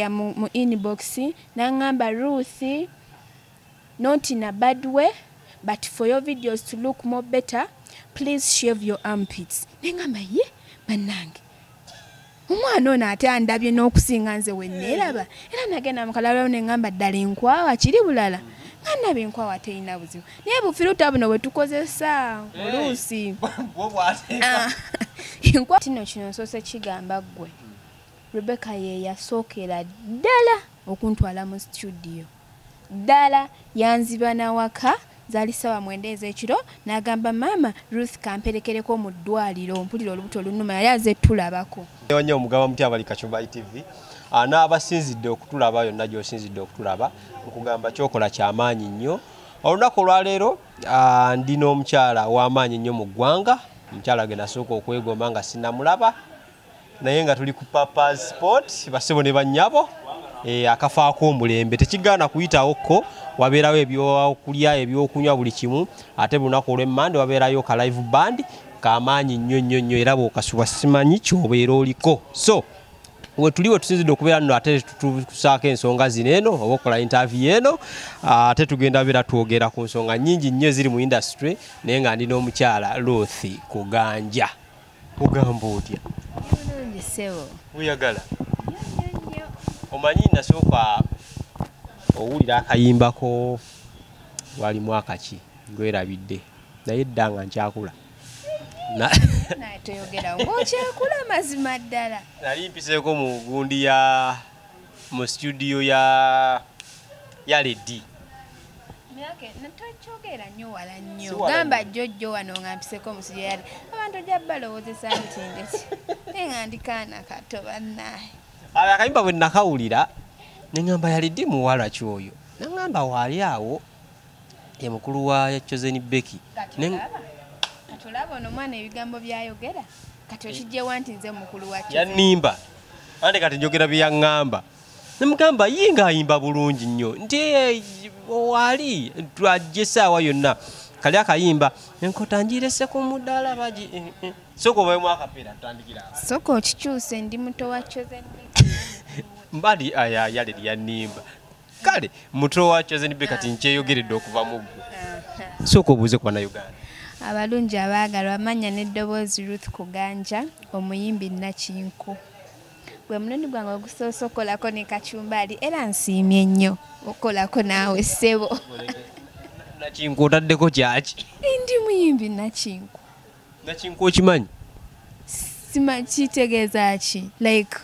ya mu inbox nangamba Ruth, not in a bad way, but for your videos to look more better, please shave your armpits. Nengamba ye banange. Omwana ono ate andabye n'okusinga nze wenneeraba era nagenda mukalala nengamba ddala enkwawa kiri bulala ngandaba enkwawa teyina buzibu naye bufiruta buno bwe tukozesa oluusi enkwawa tino kino nsoose kigamba ggwe Rebecca ye yasookera ddala okuntwala mu studio ddala yanziba nawaka zaali sawa 9 ez'ekiro n'agamba maama Ruth kamperekereko mu ddwaliro mpulira olubuto olunuma yali aze tulabako Onye omugaba mutya bali Kachumba TV n'abasinzidde okutulaba yonna gy'osinzidde okutulaba nkugamba kyokola ky'amaanyi nnyo olunaku olwaleero ndina omukyala w'amaanyi nnyo mu ggwanga omukyala ge nasooka okwegomba nga sinnamulaba naye nga tuli ku Papa's Sport basebo ne bannyabo akafaako omulembe tekigaana kuyitawo ko wabeerawo ebyokulya ebyokunywa buli kimu ate lunaku olw'emmande wabeerayo ka live band kamaanyi nnyo era bw'okasuba simanyi ky'obeera oliko so we tuliwe tusinzidde okubeera nno ate tusaako ensonga zino eno oba okola interview eno ate tugenda beera twogera ku nsonga nnyingi nnyo ziri mu industry naye nga ndina omukyala Ruth Kuganja kugamba otya uyagala omanyi nasooka owulira akayimbako wali mwaka ki ngwerabidde naye eddanga nkyakula naye toyogera ng'okyakula mazima ddala nali mpiseeko mu gundi mu studio ya Ledi tokyogera nnyo wala nnyo gamba jjojjo wano nga mpiseeko mu studio ya Ledi abantu ojja balowoozesa nti ndeki naye nga ndikaana kato bannaye akayimba bwe nakawulira neŋŋamba ya Ledi muwala ki oyo neŋŋamba waali awo ye mukulu wa Chosen Becky tulaba ono mwana ebigambo byayogera kati okijjewa nti nze mukulu wa yannimba ande kati njogera bye yaŋŋamba nemugamba ye ng'ayimba bulungi nnyo nti waali twajja essaawa yonna kali akayimba enkota njirese ku mudaala bagi sooka obaemu akapeera tutandikira sooka okikyuse ndi muto wa Chosen Becky mbali ya Ledi yannimba kale muto wa Chosen Becky kati nkyeyogeredde okuva mu ggwe sooka obuuze ku bannayuganda abalungi abaagalwa amanya n'eddoboozi Ruth Kuganja omuyimbi Nakinku gwe mulundi gwange ogusoose okolako ne Kachumbali era nsiimye nnyo okolako naawe ssebo Nakinku otaddeko kyaki ndi muyimbi Nakinku Nakinku okimanyi simanyi kitegeeza ki like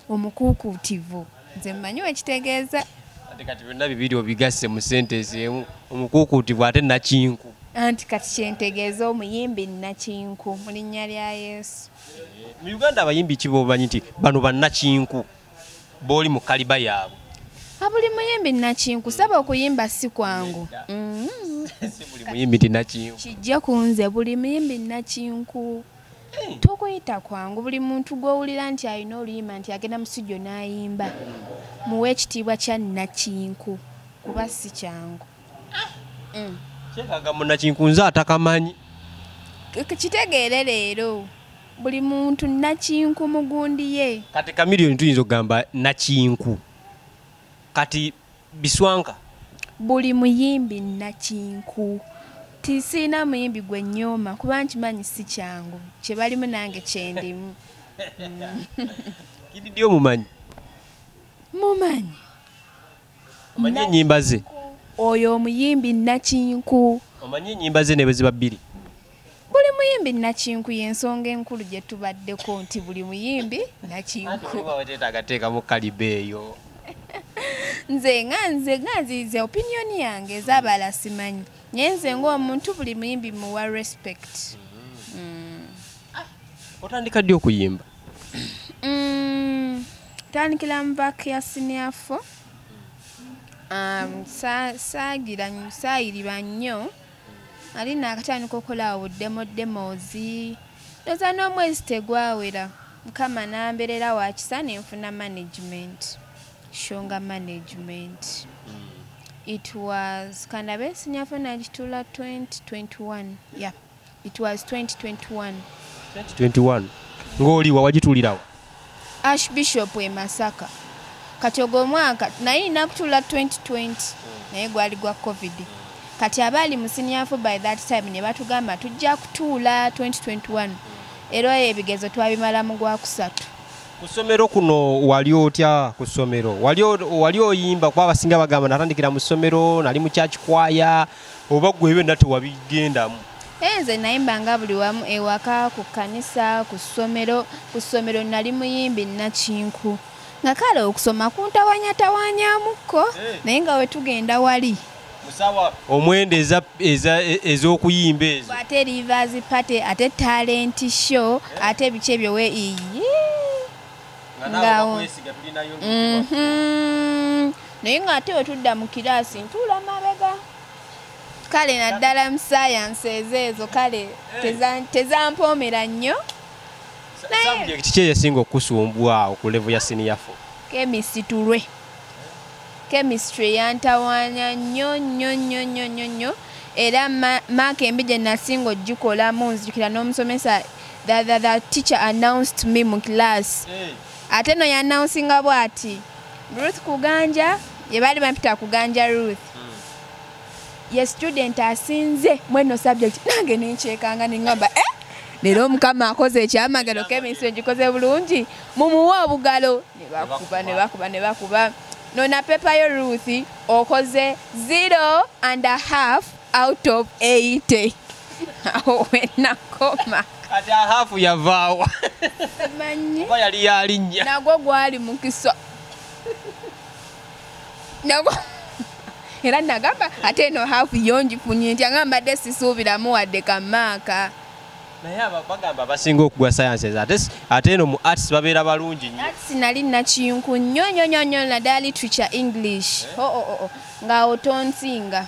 omukuukuutivu nze mmanyi wekitegeeza ate kati byonna bibiri obigasse mu sentensi emu omukuukuutivu ate Nakinku anti kati kyentegeeza omuyimbi Nakinku mu linnya lya Yesu mu Uganda abayimbi ki bomanyi nti bano bannakinku booli mu kaliba yaabwe buli muyimbi Nakinku saba okuyimba si kwangu si buli muyimbi nti Nakinku kijja ku nze buli muyimbi Nakinku tokuyita kwangu buli muntu gw'owulira nti alina oluyimba nti agenda mu studio n'ayimba muwe ekitiibwa kya Nakinku kuba si kyangu kyekaaga Nakinku nze atakamanyi kitegeere leero buli muntu Nakinku mu gundi ye kati Kamiliyoni tuyinza okugamba Nakinku kati Biswanka buli muyimbi Nakinku tisiina muyimbi gwe nnyoma kuba nkimanyi si kyangu kye balimu nange kyendimu kididi omumanyi mumanyi omanyi ennyimba ze oyo omuyimbi Nakinku omanyi ennyimba ze ne bwe ziba bbiri buli muyimbi Nakinku y'ensonga enkulu gye tubaddeko nti buli muyimbi Nakinku weteetagateekamu kaliba eyo nze nzize opinion yange ez'abala simanyi naye nze ng'omuntu buli muyimbi muwa respect otandika ddi okuyimba tandikira mu back ya senior 4 saayiriba nnyo ali naakatandika okukola budemozi ndoza n'omwezi tegwawera mukama n'amberera wa kisa nenfuna management shonga management it was kandabe senior 4 nagitula 2021 yeah it was 2021 ng'oliwa wagitulirawo Archbishop e Masaka kati ogwo omwaka naye nakutula 2020 naye gwali gwa covid kati abaali mu senior four by that time ne batugamba tujja kutuula 2021 era ebigezo twabimala mu gwa kusatu. Ku ssomero kuno wali otya ku ssomero? Wali oyimba kuba abasinga bagamba natandikira mu ssomero nali mu church choir oba gwe byonna tewabigendamu? Nze nayimbanga buli wamu ewaka ku kkanisa ku ssomero nali muyimbi nakinku nga kale okusoma kuntawanyatawanyamukko naye nga we tugenda wali musawa omwende ez'okuyimba ezo ate rivers party ate talent show ate biki ebyo we naye nga ate we tudda mu kiraasi ntuula mabega kale naddala mu science ezo kale tezampoomera nnyo. Subject ki eyasinga okusumbwa ku level ya senior four? Chemistry yantawanya nnyo era maaka embi gye nasinga ogikolamu nzijukira n'omusomesa the teacher announced me mu class ate no yannouncing bw'ati Ruth Kuganja ye baali bampita Kuganja Ruth ye student asinze mweno subject nange nenkyekanga nengamba leero omukama akoze ekyamagalo chemistry ngikoze bulungi mumuwa obugalo ne bakuba nona pepa yo Ruth okoze 0.5 out of 80 awo wenakoma kati half yavaawa manyi oba yali yalinnya nagwo gwali mukisa nagwo era nagamba ate no half yonjifunye nti angambadde sisuubiramu wadde kamaaka naye bagamba basinga okugwa sciences ate eno mu arts babeera balungi nnyo. Arts nali nakinku nnyo naddala literature English nga otonsinga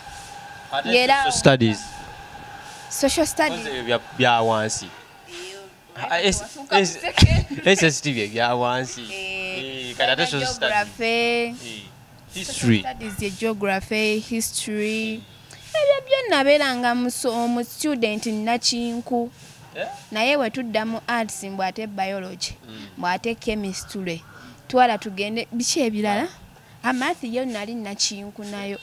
era social studies bya wansi SST bya wansi kati ate social studies geography history ebyo byonna beeranga mu student nakinku naye we tudda mu arts mbw ate biology mbw ate chemistry twala tugende biki ebirala amathi yo nali nakinku nayo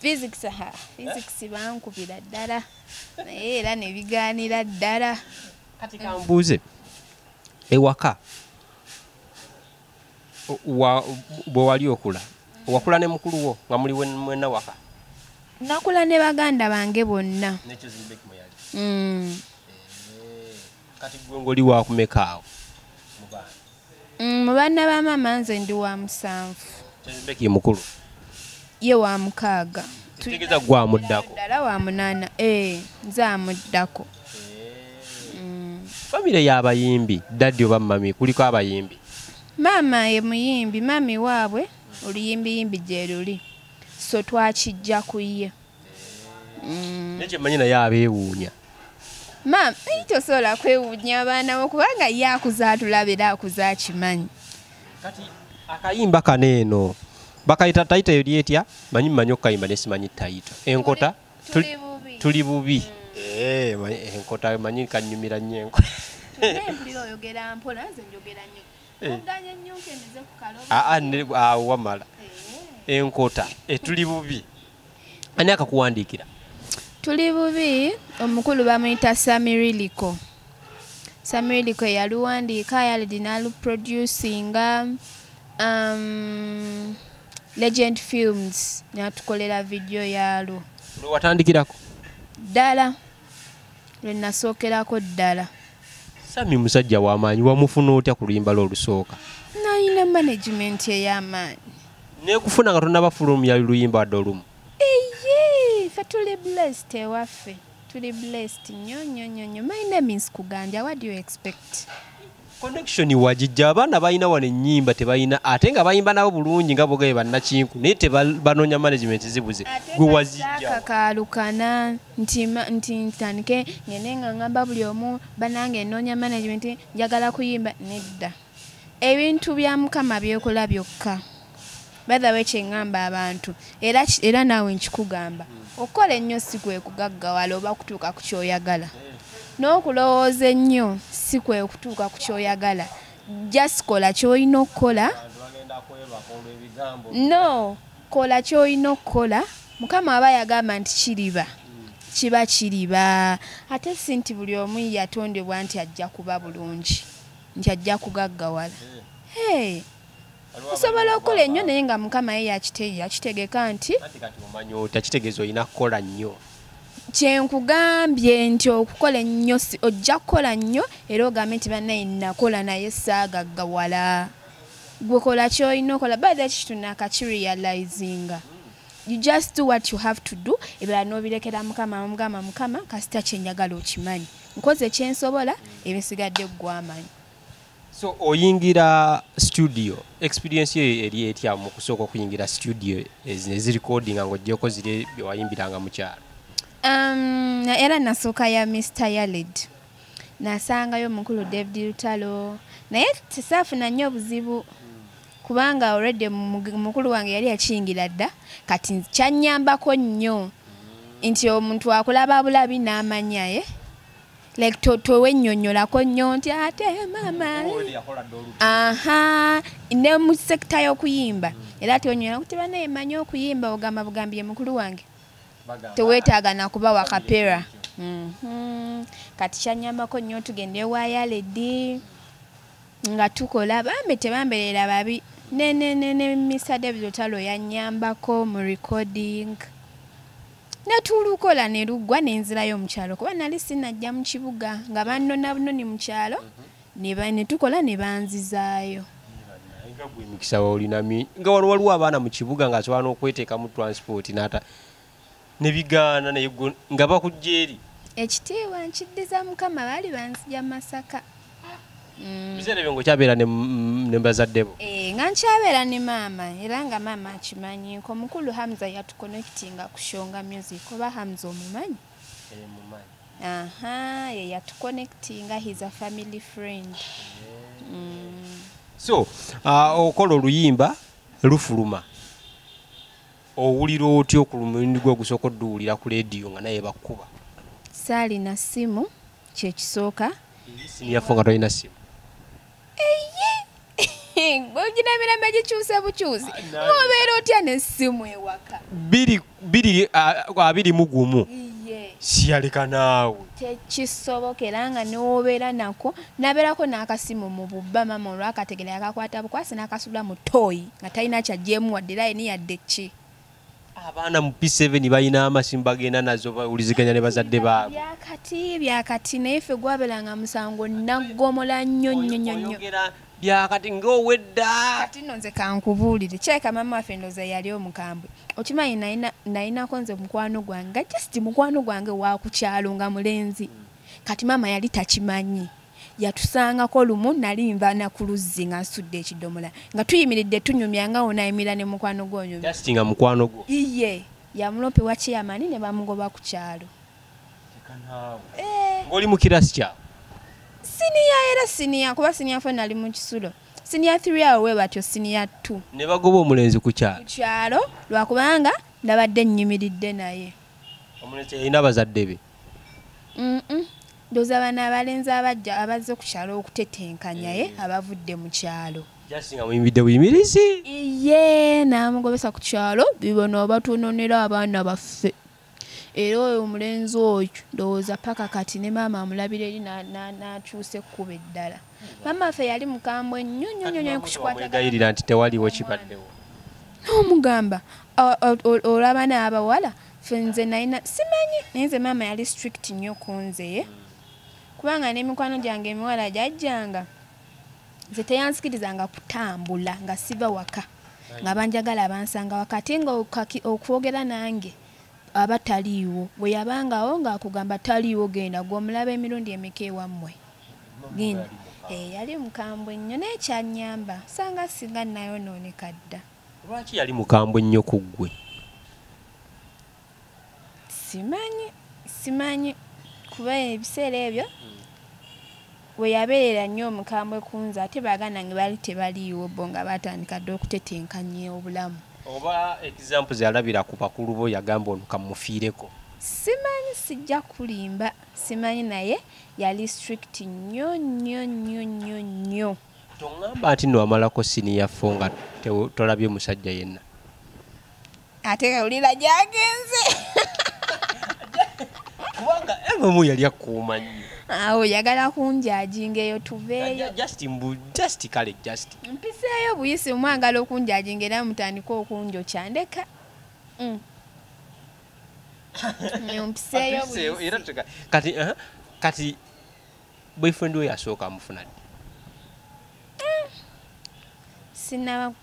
physics bankubira ddala naye era ne bigaanira ddala. Kati kambuuze ewaka bwe wali okula wakula ne mukulu wo nga muli mwenna waka? Nakula ne baganda bange bonna. Kati gwe ng'oli wakumeka awo mu baana ba maama nze ndi wa 7. Kizibeki mukulu ye wa 6. Tutegeeza gwe amuddako? Ddala wa 8 nze amuddako. Famire y'abayimbi daddi oba mami kuliko abayimbi? Maama ye muyimbi mami waabwe oluyimbi gye luli so twakijja ku ye. Nekye manyi naye abeewuunya. Maama tosobola kwewuunya abaana bo kubanga ye akuzaatulabira akuzaakimanyi. Kati akayimba kaneeno bakayita tayita eryetya manyi okukayimba nesimanyi tayita enkota tuli bubi. Enkota manyi kanyumira nnyo enkota. Empulira oyogera mpola nze njogera nnyo. Wamala enkota tuli bubi ani akakuwandiikira? Tuli bubi omukulu bamuyita Samiriliko. Samiriliko yaluwandiika yalidi naluproducinga Legend Films natukolera video yalwo. Lwe watandikirako? Ddala lwe nasookerako ddala. Sami musajja w'amaanyi wamufuna otya ku luyimba lwe olusooka? Nalina management ey'amaanyi. Neekufuna nga tonnaba fulumu yali luyimba wadde olumu? Ffe tuli blessed ewaffe. Tuli blessed nnyo. My name is Kuganja. What do you expect? Connection wagijja abaana balina wano ennyimba tebalina ate nga bayimba nabo bulungi nga bogaye bannakinku naye tebanoonya management zibuze gwe wazijja kakaalukana nti ntandike ngende nga ngamba buli omu banange ennoonya management njagala kuyimba nedda ebintu bya Mukama byekola byokka bathawe kyeŋŋamba abantu era naawe nkikugamba okukola ennyo si kwe kugaggawala oba kutuuka ku kyoyagala n'okulowooza ennyo si kwe kutuuka ku kyoyagala just kola ky'olina okukola. No, kola ky'olina okukola. Mukama aba yagamba nti kiriba. Kiba kiriba. Ate si nti buli omu yatondebwa nti ajja kuba bulungi. Nti ajja kugaggawala. Hey. Osobola okukola ennyo naye nga Mukama ye yakitegeka nti. Kati omanyi oti akitegeeza olina kukola nnyo. Kyenkugambye nti okukola ennyo ojja kukola nnyo era ogambe nti bannaye nakola naye saagaggawala. Gwe kola ky'olina okola bada kituna akakirealizinga. You just do what you have to do. Ebira n'obirekera Mukama kasita kyenjagala okimanyi. Nkoze kyensobola ebisigadde ggwamanyi. So oyingira studio experience ye eri etya mu kusooka okuyingira studio ezirikodinga ng'oggyeko ziri bye wayimbiranga mu kyalo? Era nasooka ya Mr. Yaled. Nasangayo mukulu David Lutalo. Naye tesaafuna nnyo obuzibu. Kubanga already mukulu wange yali yakiyingira dda. Kati kyanyambako nnyo. Nti omuntu akulaba bulabi n'amanya ye. Like towennyonnyolako nnyo nti ate mama. Aha. Ne mu sekta y'okuyimba. Era tewennyonnyola kuti bannaye mmanyi okuyimba ogamba bugambye mukulu wange. Teweetaaga na kuba wakapera. Kati kyanyambako nnyo tugende ewa Yaledi nga tukola bambe tebambeerera babi. Ne Mr. David Lutalo yannyambako mu recording. Netulukola ne luggwa n'enzirayo mu kyalo kuba nali sinnajja mu kibuga nga bannona bunoni mu kyalo ne tukola ne banzizaayo. Nga gwe mikisa olina nga waliwo abaana mu kibuga nga asobola n'okweteeka mu transport n'ata ne bigaana naye nga bakujja eri. Ekitiibwa nkiddiza Mukama baali banzija Masaka. Biseera ebyo ng'okyabeera ne bazadde bo? Nga nkyabeera ne maama era nga maama akimanyi. Omukulu Hamza yatuconnectinga ku Shonga Music oba Hamza omumanyi? Mumanyi. Aha, ye yatuconnectinga, he's a family friend. So, okola oluyimba lufuluma. Owulira otya okulumundi gwe ogusooka odduwulira ku leediyo nga naye bakkuba? Saalina ssimu kyekisooka. Siniyafo nga tolina ssimu? Ogina emirembe gikyuse bukyusi. Obeera otya n'essimu ewaka? 21 siyaleka naawe. Tekisobokera nga n'obeera nako nabeerako n'akasimu mu bubba mama olwakategera yakakwata bukwasi n'akasula mu toyi nga talina kyajjeemu wadde era yeni yadde ki. Abaana mu P7 balina amasimu bagenda nazo bawuliziganya ne bazadde baabwe. Byakati naye ffe gwabeeranga musango naggomola nnyo. Byakati ng'owedda. Kati nno nze kankubuulire kyeka mama waffe ndooza yali omukambwe. Okimanyi nalinako nze mukwano gwange just mukwano gwange wa ku kyalo nga mulenzi. Kati mama yali takimanyi. Yatusangako lumu nali nva na ku luzzi nga nsudde ekidomola nga tuyimiridde tunyumya nga onayimira ne mukwano gwo. Just nga mukwano gwo. Iye yamulope wa chairman ne bamugoba ku kyalo. Ng'oli mu kirasi kyawe? Siniya kuba siniya fo nali mu kisulo. Siniya 3 awo we batyo siniya 2. Ne bagoba omulenzi ku kyalo? Ku kyalo lwakubanga ndabadde nnyimiridde naye. Omulenzi yalina bazadde be? Ndowooza bano abalenzi abajja abazze ku kyalo okutetenkanya ye abavudde mu kyalo. Just nga muyimbidde buyimirizi? Iye n'amugobesa ku kyalo bibona obatunonera abaana baffe. Era oyo omulenzi oyo ndowooza paka kati ne maama amulabira eri n'akyusa ekkuba eddala. Maama waffe yali mukambwe nnyo kukikwatagayirira nti tewaliwo kibaddewo. N'omugamba olaba n'abawala ffe nze nalina simanyi naye nze maama yali strict nnyo ku nze kubanga n'emikwano gyange emiwala gyajjanga nze teyansikirizanga kutambula nga siva waka nga banjagala bansanga wakati nga okwogera nange aba taliiwo bwe yabangawo ng'akugamba taliiwo genda gw'omulaba emirundi emeka ewammwe genda. Yali mukambwe nnyo naye kyanyamba sanga singa nayonooneka dda. Lwaki yali mukambwe nnyo ku ggwe? Simanyi kuba ebiseera ebyo we yabeerera nnyo omukambwe ku nze ate baagana nge baali tebaliiwo bo nga batandika dde okutetenkanya obulamu. Oba examples yalabira ku bakulu bo yagamba ono kamufiireko? Simanyi, sijja kulimba simanyi naye yali strict nnyo. tongamba ati no amalako siniya fonga tolabye musajja yenna ate kawulira gyagenze kubanga ebamu yali akuuma nnyo awo yagala kunjajinga eyo tuveeyo just kale mpiseeyo buyisi mwagala okunjajinga era mutandika okunjokya ndeka mpiseeyo buyisi kati boyfriend we yasooka amufuna ddi sinaba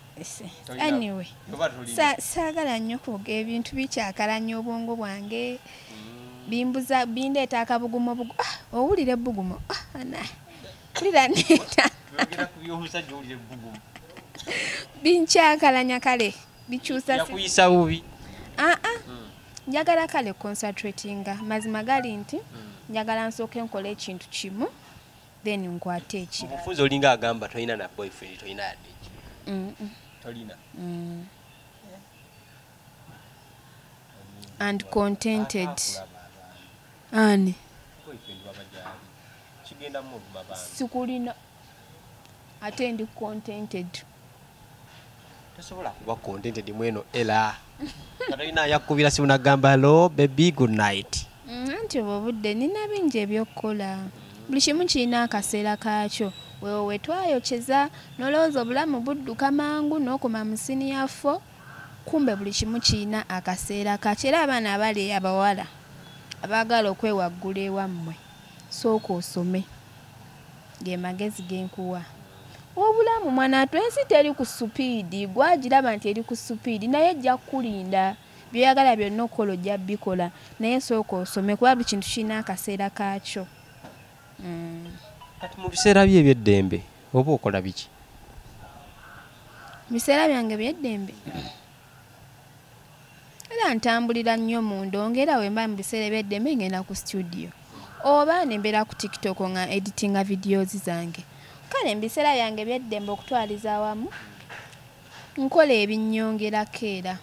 anyway saagala nnyo kuga ebintu bikyakala nnyo obwongo bwange bimbuza bindeeta akabugumo owulira ebbugumo kulira neeta binkyakalanya kale bikyusa bubi njagala kale concentratinga mazima gali nti njagala nsooke nkola ekintu kimu then nkwate ekirala omufunzi olinga agamba tolina na boyfriend tolina yaddeeki tolina and contented ani sikulina ate ndi contented tosobola kuba contented mweno era katolina yakubira simunagamba hello baby good night anti obudde nina bingi ebyokukola buli kimu kirina akaseera kaakyo wewe wetwayokyeza nolowooza obulamu budduka mangu n'okoma mu siniyafo kumbe buli kimu kirina akaseera kaakyo era abaana abali abawala abaagala okwewaggula ewammwe sooka osome ge magezi genkuwa obulamu mwana twesi teri ku supiidi gwagiraba nti eri ku supiidi naye ejja kukulinda byoyagala byonna okukola ojja bikola naye sooka osome kuba buli kintu kirina akaseera kaakyo kati mu biseera bye ebyeddembe oba okola biki mu biseera byange ebyeddembe era ntambulira nnyo mu ndongera wemba mu biseera ebyeddembe ngenda ku studio oba nembeera ku tiktok nga editinga videos zange kale mu biseera byange ebyeddembe okutwaliza awamu nkola ebinnyongerako era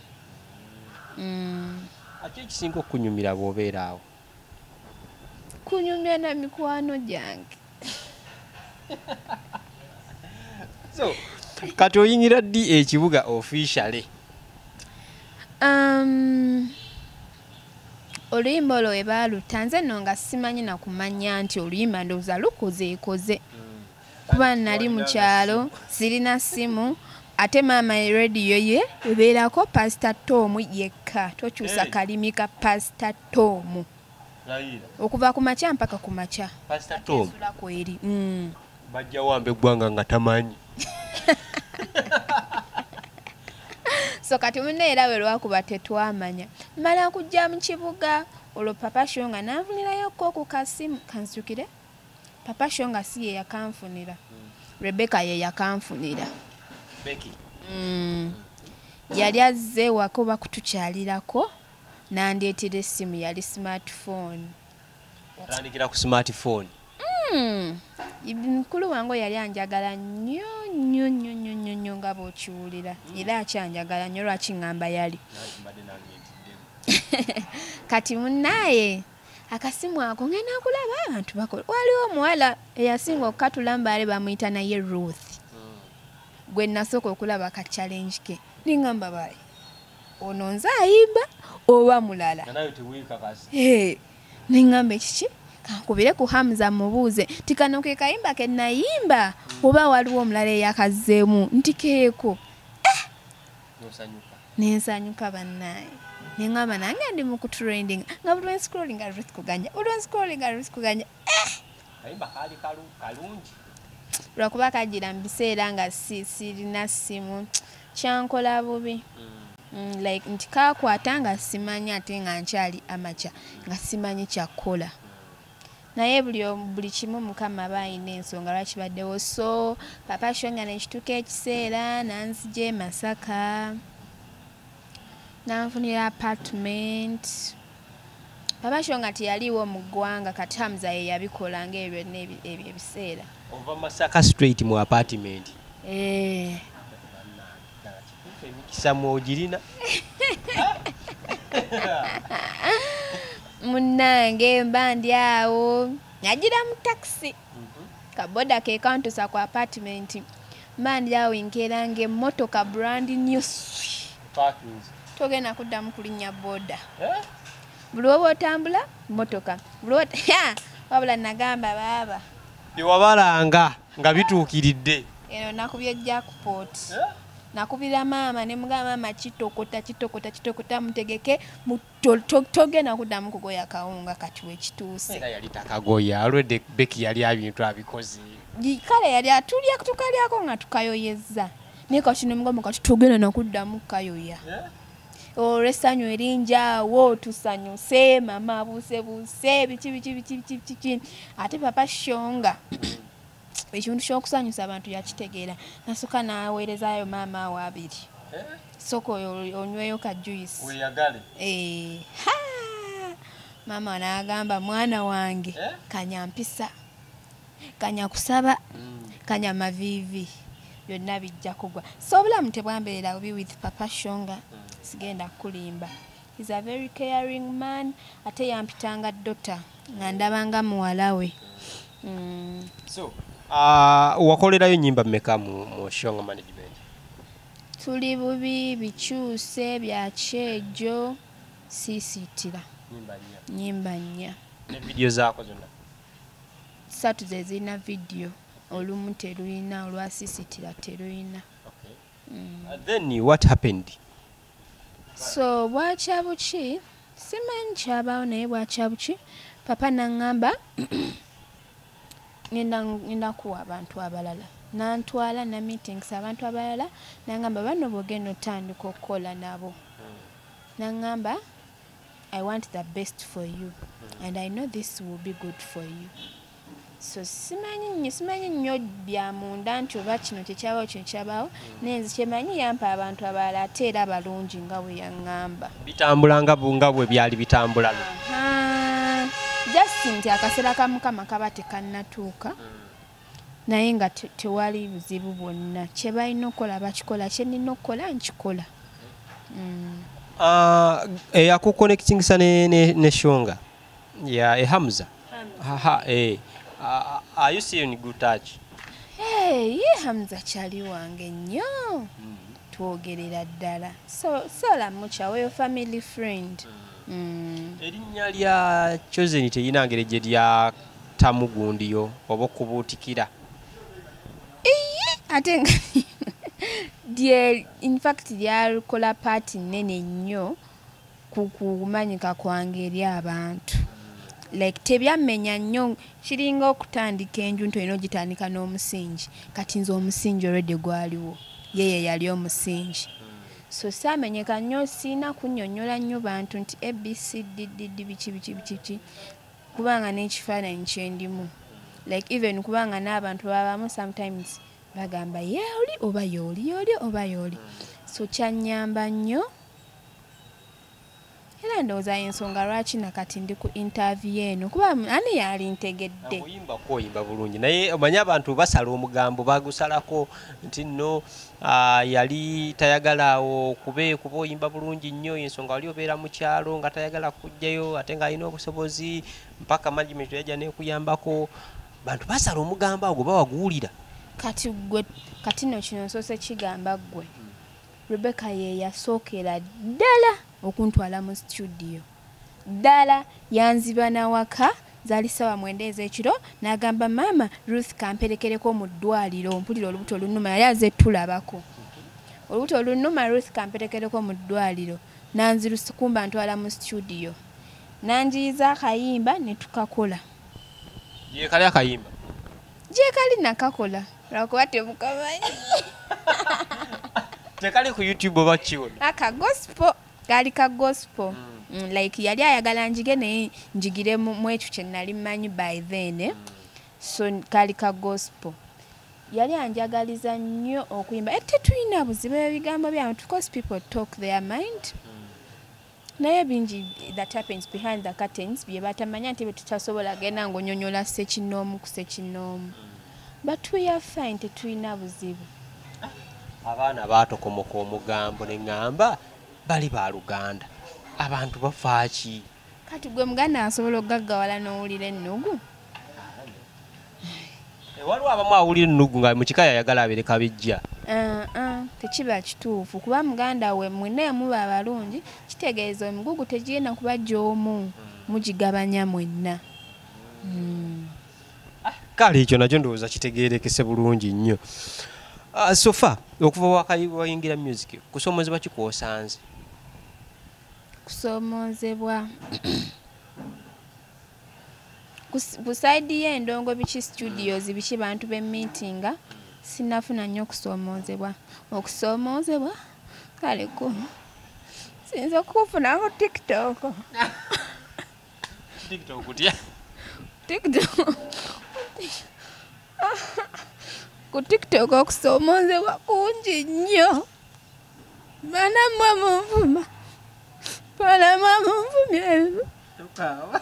ate ekisinga okunyumira bw'obeera awo kunyumya na mikwano gyange so kati oyingira ddi ekibuga officially oluyimba olwo we baaluta nze nno nga simanyi na kumanya nti oluyimba ndowooza lukozeekoze kuba nali mu kyalo sirina simu ate maama erediyo ye ebeerako pasita Tom yekka tokyusa kalimi ka pasita Tom okuva ku makya mpaka ku makya pasita Tom kweri bajja wambe eggwanga nga tamanyi so kati munne era bwe lwakuba tetwamanya mala kujja mu kibuga olwo papa Shonga nanfunirayokko ku kasimu kanzukire papa Shonga si ye yakanfunira Rebecca ye yakanfunira Becky yali azze wakuba kutukyalirako nandeetera essimu yali smartphone otandikira ku smartphone mukulu wange yali anjagala nnyo nga bw'okiwulira era akyanjagala nnyo lwaki ŋŋamba yali kati munnaye akasimu ako ngenda kulaba abantu bakola waliwo omuwala eyasinga okukatula mbaale bamuyita naye Ruth gwe nasooka okulaba ka challenge ke niŋŋamba bayi ono nze ayimba oba mulala niŋŋamba ekiki kankubire ku Hamza mubuuze nti kano ke kayimba ke nayimba oba waliwo omulala eyakazzeemu nti keeko nensanyuka bannaye neŋŋamba nange ndi mu kutrending nga buli lwenscrollinga lusikuganya kayimba kaali kalungi lwakuba kagira mu biseera nga sirina simu kyankola bubi like nti kakwata nga simanyi ate nga nkyali amakya nga simanyi kyakkola naye buli kimu Mukama aba alina ensonga lwakibaddewo so papa Shonga nekituuka ekiseera nanzija Masaka nanfunira apartment papa Shonga teyaliwo mu ggwanga kati Hamza ye yabikola ng'ebyo ebyo ebiseera ova Masaka straight mu apartment emikisa mwogirina munnange mba ndi awo nagira mu taxi kaboda ke kantusa ku apartment mani yawe nkerange motoka brand new Parkings. togenda kuddamu kulinnya boda buli woba otambula motoka wabula nagamba baaba Byewabalanga nga bituukiridde. eno nakubye jackpot nakubira maama ne mugamba maama kitokota mutegeke togenda kuddamu kugoya kawunga kati wekituuse Era yali takagoya alwedde Becky yali abintu abikoze. kale yali atulya tukalyako nga tukayoyezza naye kati nemugamba kati togenda nakuddamu kukayoya olw'essanyu erinjaawo tusanyuse mama abuusebuuse biki ate papa Shonga ekintu ky'okusanyusa abantu yakitegeera nasooka n'aweerezaayo maama awo 2 sooka onyweyo ka juice Weyagale. maama n'agamba mwana wange kanya mpisa kanya kusaba kanya maviivi byonna bijja kugwa so obulamu tebwambeerera bubi with papa Shonga sigenda kulimba. He's a very caring man ate yampitanga dota nga ndabanga muwala we. So wakolerayo nyimba mmeka mu Shonga management? Tuli bubi bikyuse bya kyejo sisitira nyimba nnya ne video zaako zonna 3 ze zirina video olumu teruyina olwasisitira teruyina. Then what happened? So bwakyabuki simanyi kyabaawo naye bwakyabuki papa naŋŋamba ngenda kuwa abantu abalala nantwala na meetings abantu abalala naŋŋamba bano bwogenda otandika okukola nabo naŋŋamba I want the best for you and I know this will be good for you. So simanyi nnyo bya munda nti oba kino kyekyabaawo kino kyabaawo nenzi kyemanyi yampa abantu abalala ate era balungi nga bwe yaŋŋamba bitambula nga bwe byali bitambula just nti akaseera ka Mukama kaba tekannatuuka naye nga tewali buzibu bwonna kye balina okukola bakikola kye nina okukola nkikola. Eyakuconnectingisa ne Shonga Hamza. Are you seeing good touch? Ye Hamza kyali wange nnyo twogerera ddala sola mucha weyo family friend. Erinnya lya Chosen terina ngeri gye lya tamugundiyo oba okubuutikira ate in fact lyakola party nene nnyo ku kumanyika kwange eri abantu like tebyamenya nnyo kiringa okutandika enju nti olina ogitandika n'omusingi kati nze omusingi already gwaliwo yeye yali omusingi so saamenyeka nnyo siina kunnyonnyola nnyo bantu nti ABCDD biki kubanga n'ekifaananyi kyendimu like even kubanga n'abantu babamu sometimes bagamba oli oba yooli oba yooli so kyannyamba nnyo era ndowooza ensonga lwaki nakati ndi ku interview eno kuba ani yali ntegedde oyimba bulungi naye omanyi abantu basala omugambo bagusalako nti nno yali tayagala awo kuba oyimba bulungi nnyo ensonga wali obeera mu kyalo nga tayagala kujjayo ate ng'alina obusobozi mpaka management yajja nekuyambako bantu basala omugambo agwo bawaguwulira kati no kino nsoose kigamba ggwe Rebecca ye yasookera ddala okuntwala mu studio ddala yanziba nawaka zaali ssaawa 9 ez'ekiro n'agamba maama Ruth kamperekereko mu ddwaliro mpulira olubuto olunuma yali aze tulabako olubuto olunuma Ruth kamperekereko mu ddwaliro nanzirusikumba ntwala mu studio nanjiyiza akayimba ne tukakola yekali akayimba gyekali nakakola lwakuba temukamanyi tekali ku YouTube oba kiwona aka gospel kali ka gospel like yali ayagala njige naye njigire mu ekyo kye nali mmanyi by then so kali ka gospel yali anjagaliza nnyo okuyimba ate tulina buzibu ebigambo byabantu because people talk their mind naye bingi that happens behind the curtains bye batamanya nti betutasobola genda ng'onyonyola ssekinoomu ku ssekinoomu but we are fine tetulina buzibu. Abaana baatokomoka omugambo ne ŋŋamba bali ba Luganda abantu bafaaki kati gwe muganda asobola okugaggawala n'owulira ennugu Waliwo abamu awulira ennugu nga mu kika yayagala abeere kabijja. Tekiba kituufu kuba muganda we mwena muba abalungi kitegeeza emigugu tegirina kuba gy'omu mugigabanya mwenna. Kale ekyo nakyo ndowooza kitegeerekese bulungi nnyo. Sofa okuva wayingira music kusoomozebwa kikwosanze? Kusoomozebwa ku side y'endongo biki studios biki bantu b'emeetinga sinafuna nnyo kusoomozebwa. Okusoomozebwa kale ko sinza kufuna ku TikTok. TikTok kutya? TikTok. Ku TikTok okusoomozebwa kungi nnyo. Bana mwe munvuma. Bana mwe munvumye. Tukawa.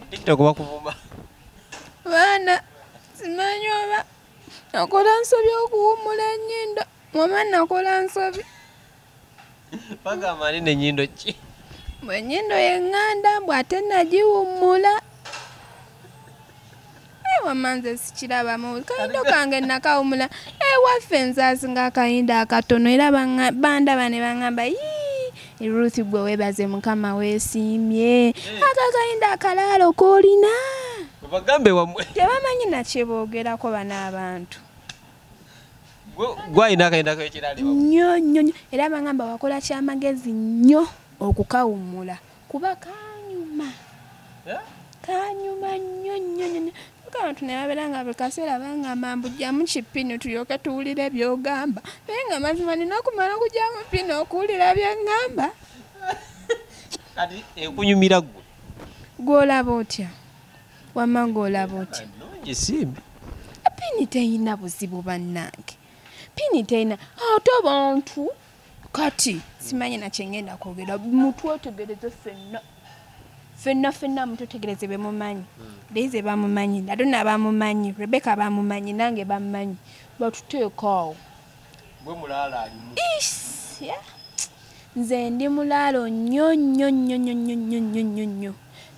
TikTok bakuvuma. Bana simanyi oba nakola nsobi okuwummula ennyindo. Mama nakola nsobi. Bagamba nene nnyindo ki? Bwe nnyindo yeŋŋanda bw'ate nagiwummula. Wamanze sikirabamu kayindo kange nakawumula ewaffe nzaazinga akayindo akatono era banda bane baŋŋamba Ruth gwe weebaze Mukama weesiimye akayindo akalaalo k'olina bagambe wamwe tebamanyi nakyeboogerako bano abantu gwalina akayindo ak'ekirali nnyo era baŋŋamba wakola kyamagezi nnyo okukawummula kuba kanyuma nnyo abantu ne babeera nga buli kaseera bangamba mbujjamu kipini tulyoke tuwulire by'ogamba naye nga mazima nina okumala okugyamu pini okuwulira bye ŋŋamba. Kati ekunyumira ggwe gw'olaba otya wamma gw'olaba otya? Nnungi simbi. Pini teyina buzibu bannange, pini teyina ate abantu kati simanyi nakye ngenda kwogera mutwetegereze ffenna mututegereze be mumanyi. Lize bamumanyi, Adona bamumanyi, Rebecca bamumanyi, nange bamumanyi. Batuteekaawo. Bwe mulaala alimu. Nze ndi mulaalo nnyo.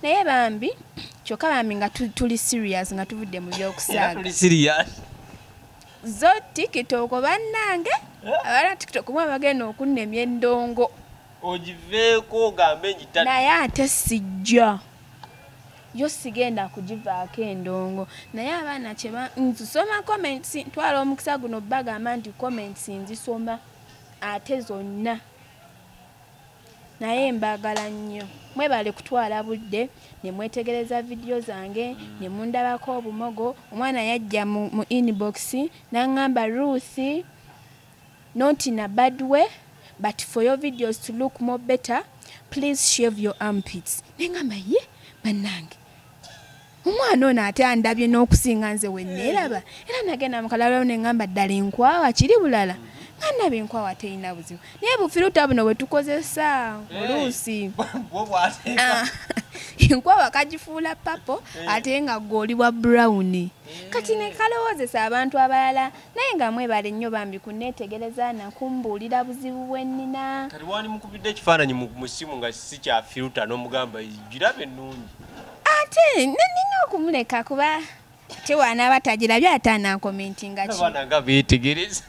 Naye bambi kyokka bambi nga tuli serious nga tuvudde mu by'okusaaga. Tuli serious. Zo TikTok bannange abala TikTok mwe bagenda okunnemya endongo. Ogiveeko ogambe njitata. Naye ate sijja. Yo sigenda kugivaako endongo. Naye abaana kye nzisoma comments twala omukisa guno bagamba nti comments nzisoma ate zonna. Naye mbagala nnyo. Mwebale kutwala budde ne mwetegereza video zange ne mundabako obumogo. Omwana yajja mu inbox n'angamba Ruth, not in a bad way, but for your videos to look more better, please shave your armpits. Nengamba ye bannange. Omwana ono ate andabye n'okusinga nze wenneeraba. Era nagenda mu kalalo nengamba ddala enkwawa kiri bulala. Ngandaba enkwawa teyina buzibu. Naye bufiruta buno bwe tukozesa oluusi. Enkwawa kagifuula papo ate nga gwoli bwa brown. Kati ne kalowoozesa abantu abalala naye nga mwebale nnyo bambi kunneetegereza nakumbuulira buzibu bwe nnina. Kati wani mukubidde ekifaananyi mu ssimu nga si kya firuta n'omugamba girabe ennungi. Ate nina okumuleka kuba tewaanaaba tagirabye ate anankomentinga ki. Abaana nga beetegereza.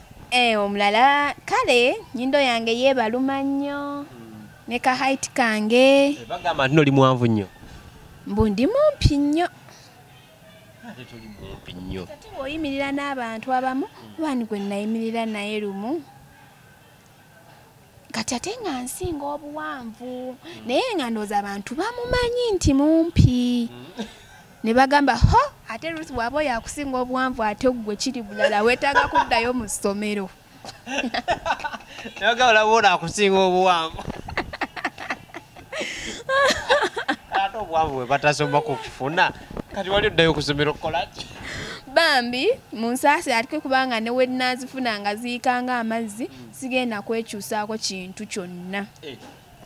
Omulala kale nnyindo yange yeebaluma nnyo ne ka height kange. Bagamba nti oli mwanvu nnyo. Mbu ndi mumpi nnyo. Ate tuli mumpi nnyo. Kati bw'oyimirira n'abantu abamu bani gwe nayimirira naye lumu. Kati ate nga nsinga obuwanvu naye nga ndowooza abantu bamumanyi nti mumpi. Ne bagamba ho ate Ruth bw'aba yakusinga obuwanvu ate gwe kiri bulala weetaaga kuddayo mu ssomero. Ne bagamba olaba akusinga obuwanvu. Ate obuwanvu bwe batasoma kukufuna kati wali oddayo ku ssomero okukola ki? Bambi mu nsaasi ate kubanga ne we nnaazifuna nga ziyikanga amazzi sigenda kwekyusaako kintu kyonna.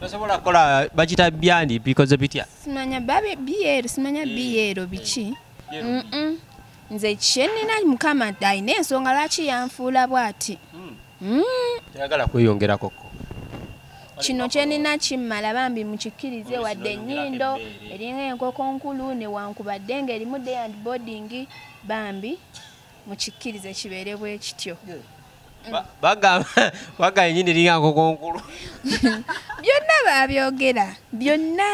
Tosobola kukola bakita byandi bikoze bitya? Simanya biyero simanya biyero biki. Nze kyenina Mukama alina ensonga lwaki yanfuula bw'ati. Tayagala kweyongerako. kino kyenina kimmala bambi mukikkirize wadde ennyindo eringa enkoko nkulu newankubadde ng'erimu day and boarding bambi mukikkirize kibeere bwe kityo. bagamba ennyini eringa enkoko nkulu. Byonna babyogera byonna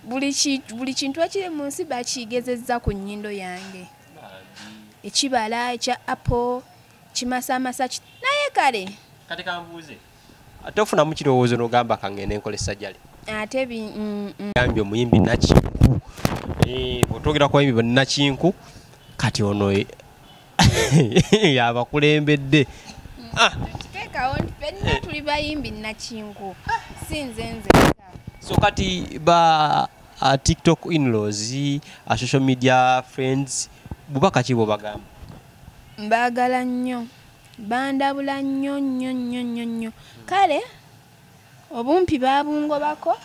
buli kintu ekiri mu nsi bakigezezza ku nnyindo yange. Ekibala ekya apple kimasamasa naye kale kati kanbuuze ate ofunamu kirowoozo n'ogamba kangende nkolesa jjale ate gambye omuyimbi Nakinku bw'otwogera ku bayimbi Nakinku kati ono yabakulembedde. kiteekawo nti fenna tuli bayimbi Nakinku si nze. So kati ba TikTok in-laws social media friends bubaka ki bw'obagamba? Mbaagala nnyo bandabula nnyo kale obumpi babungobako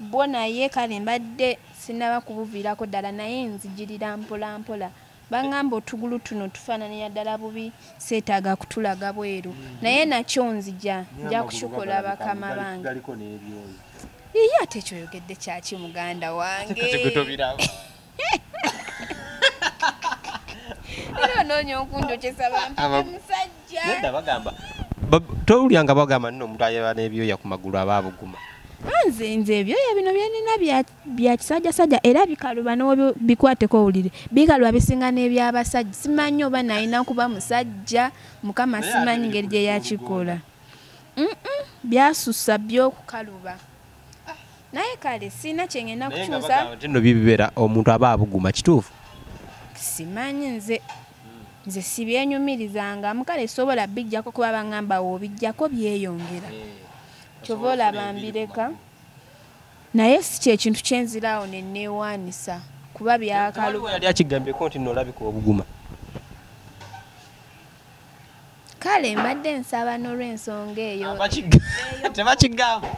bwo naye kale mbadde sinaba kubuviirako ddala naye nzijirira mpola mpola. Bangamba otugulu tuno tufaananira ddala bubi seetaaga kutulaga bweru naye nakyo nja kushukola bakama bange. Iye ate ekyoyogedde kyaki muganda wange? Noonya okundokyesa bantu musajja. Nedda bagamba towulyanga bagamba nno omuntu ayaba n'ebyoya ku magulu aba abuguma. Nze ebyoya bino byenina bya kisajjasajja era bikaluba n'obikwateko owulire bikaluba bisinga n'ebyabasajja. Simanyi oba nalina kuba musajja mukama simanyi ngeri gye yakikola. Byasusa by'okukaluba naye kale sina kyengenda kukyusa. Nno bibeera omuntu aba abuguma kituufu? Simanyi nze sibyenyumirizanga mukale sobola bijjako kuba bangamba wobijjako byeyongera kyova olaba mbireka naye si kyekintu kyenziraawo nenneewaanisa kuba byakaluba. Yali akigambyeko nti nolabika obuguma. Kale mbadde nsaba n'olw'ensonga eyo tebakigamba.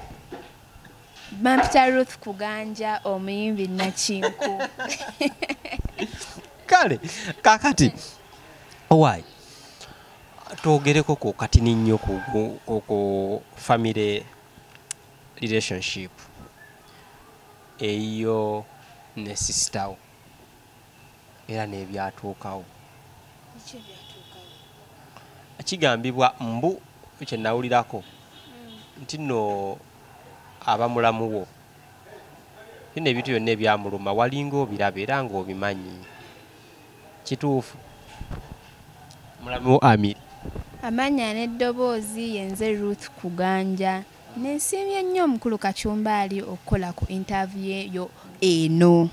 Mampita Ruth Kuganja omuyimbi Nakinku. Kale kakati owaayi twogereko ku katini nnyo ku family relationship eyo ne sister wo era n'ebyatuukawo. Kigambibwa mbu kye nawulirako nti nno abamulamu wo bino ebintu byonna ebyamuluma walinga obiraba era ng'obimanyi kituufu? Mulamu wo Amiri amanya n'eddoboozi yenze Ruth Kuganja nensiimye nnyo omukulu Kacumbali okukola ku interview yo eno.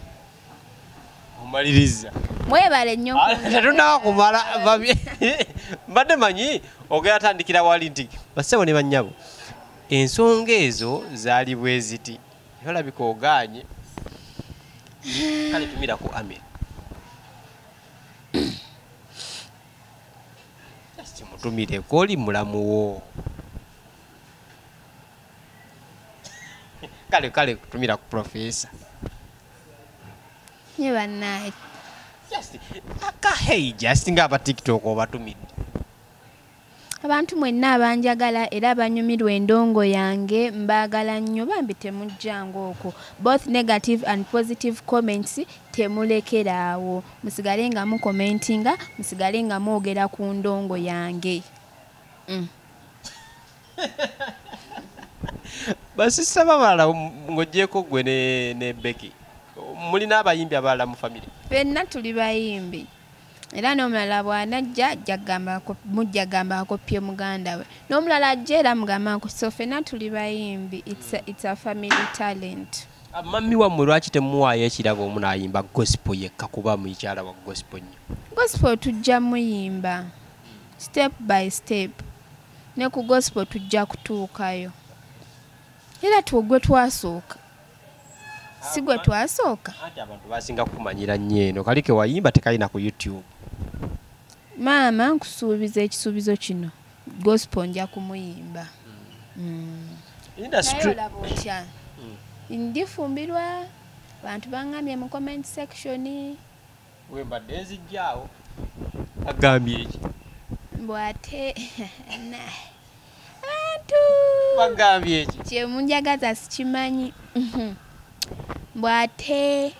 omaliriza Mwebale nnyo tetunaba kumala mbadde manyi ogera tandikira wali nti bassebo ne bannyabo ensonga ezo zaali bwe ziti olabika ogaanye. Kale tumira ku Amiri mutumire koli mulamu wo. kale tumira ku professor nye bannaye just ng'aba TikTok obatumidde. Abantu mwenna abanjagala era banyumirwa endongo yange mbaagala nnyo bambi temujjanga okwo. Both negative and positive comments temulekeraawo. Musigale nga mukomentinga, musigale nga mwogera ku ndongo yange. Basissa babalala ng'oggyeko gwe ne Becky mulina abayimbi abalala mu famire? Ffenna tuli bayimbi. Era n'omulala bw'anajja mujja gamba akopye muganda we. N'omulala ajja era mugamba so ffenna tuli bayimbi. It's a family talent. Mami wammwe lwaki temuwaayo ekirabo omunaayimba gospel yekka kuba mukyala wa gospel nnyo? Gospel tujja muyimba step by step. Ne ku gospel tujja kutuukayo. Era twogwe twasooka. Si gwe twasooka. Ate abantu basinga kumanyira nnyo eno kalike wayimba tekalina ku YouTube. Maama nkusuubiza ekisuubizo kino gospel nja kumuyimba. Industry olaba otya ndifumbirwa abantu bangambye mu comment section wembadde nzijjaawo agambye eki mbwate abantu bagambye eki kyemunjagaza sikimanyi bw'ate